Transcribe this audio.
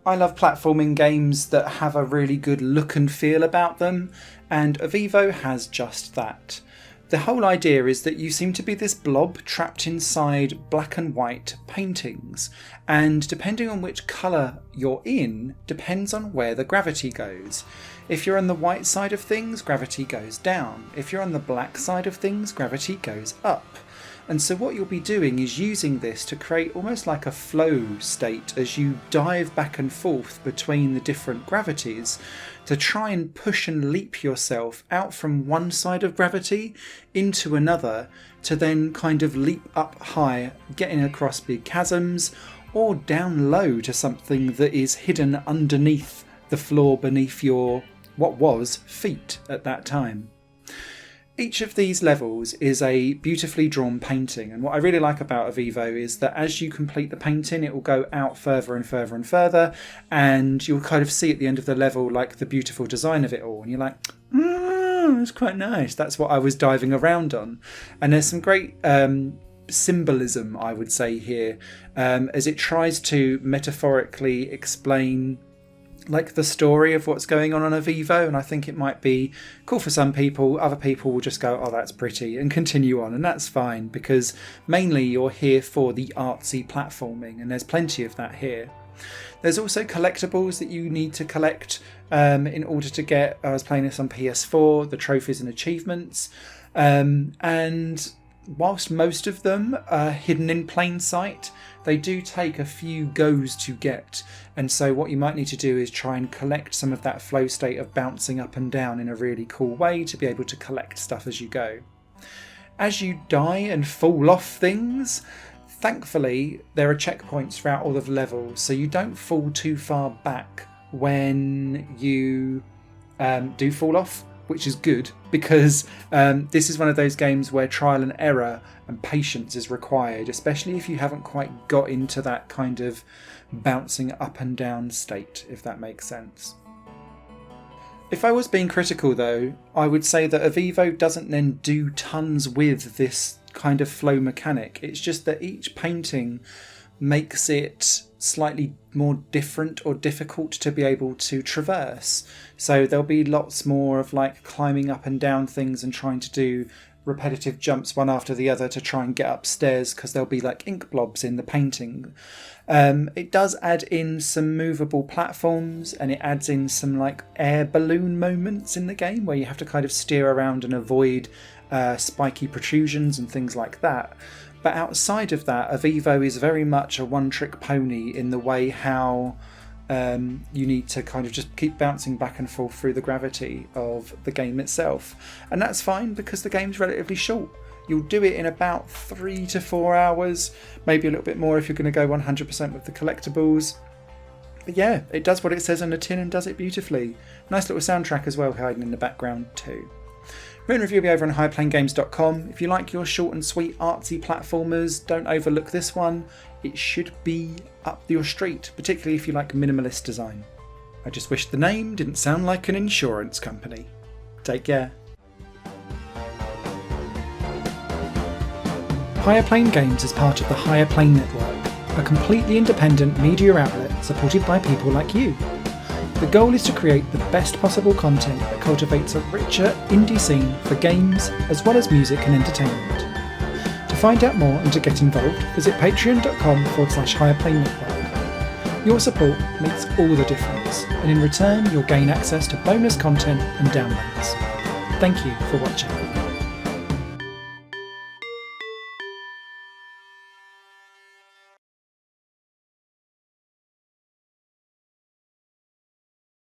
I love platforming games that have a really good look and feel about them, and OVIVO has just that. The whole idea is that you seem to be this blob trapped inside black and white paintings, and depending on which colour you're in depends on where the gravity goes. If you're on the white side of things, gravity goes down. If you're on the black side of things, gravity goes up. And so what you'll be doing is using this to create almost like a flow state as you dive back and forth between the different gravities to try and push and leap yourself out from one side of gravity into another to then kind of leap up high, getting across big chasms, or down low to something that is hidden underneath the floor beneath your, what was, feet at that time. Each of these levels is a beautifully drawn painting, and what I really like about OVIVO is that as you complete the painting it will go out further and further and further, and you'll kind of see at the end of the level like the beautiful design of it all, and you're like, it's quite nice. That's what I was diving around on. And there's some great symbolism, I would say, here, as it tries to metaphorically explain like the story of what's going on OVIVO, and I think it might be cool for some people. Other people will just go, oh, that's pretty, and continue on, and that's fine, because mainly you're here for the artsy platforming, and there's plenty of that here. There's also collectibles that you need to collect in order to get, I was playing this on PS4, the trophies and achievements, and whilst most of them are hidden in plain sight, they do take a few goes to get, and so what you might need to do is try and collect some of that flow state of bouncing up and down in a really cool way to be able to collect stuff as you go. As you die and fall off things, thankfully there are checkpoints throughout all of the levels, so you don't fall too far back when you do fall off, which is good, because this is one of those games where trial and error and patience is required, especially if you haven't quite got into that kind of bouncing up and down state, if that makes sense. If I was being critical though, I would say that OVIVO doesn't then do tons with this kind of flow mechanic. It's just that each painting makes it slightly more different or difficult to be able to traverse. So there'll be lots more of like climbing up and down things and trying to do repetitive jumps one after the other to try and get upstairs, because there'll be like ink blobs in the painting. It does add in some movable platforms, and it adds in some like air balloon moments in the game where you have to kind of steer around and avoid spiky protrusions and things like that. But outside of that, OVIVO is very much a one-trick pony in the way how you need to kind of just keep bouncing back and forth through the gravity of the game itself. And that's fine because the game's relatively short. You'll do it in about 3 to 4 hours, maybe a little bit more if you're going to go 100% with the collectibles. But yeah, it does what it says on the tin and does it beautifully. Nice little soundtrack as well hiding in the background too. Written review will be over on highplanegames.com. If you like your short and sweet artsy platformers, don't overlook this one. It should be up your street, particularly if you like minimalist design. I just wish the name didn't sound like an insurance company. Take care. Higher Plane Games is part of the Higher Plane Network, a completely independent media outlet supported by people like you. The goal is to create the best possible content that cultivates a richer indie scene for games as well as music and entertainment. To find out more and to get involved, visit patreon.com/higherplane network. Your support makes all the difference, and in return you'll gain access to bonus content and downloads. Thank you for watching.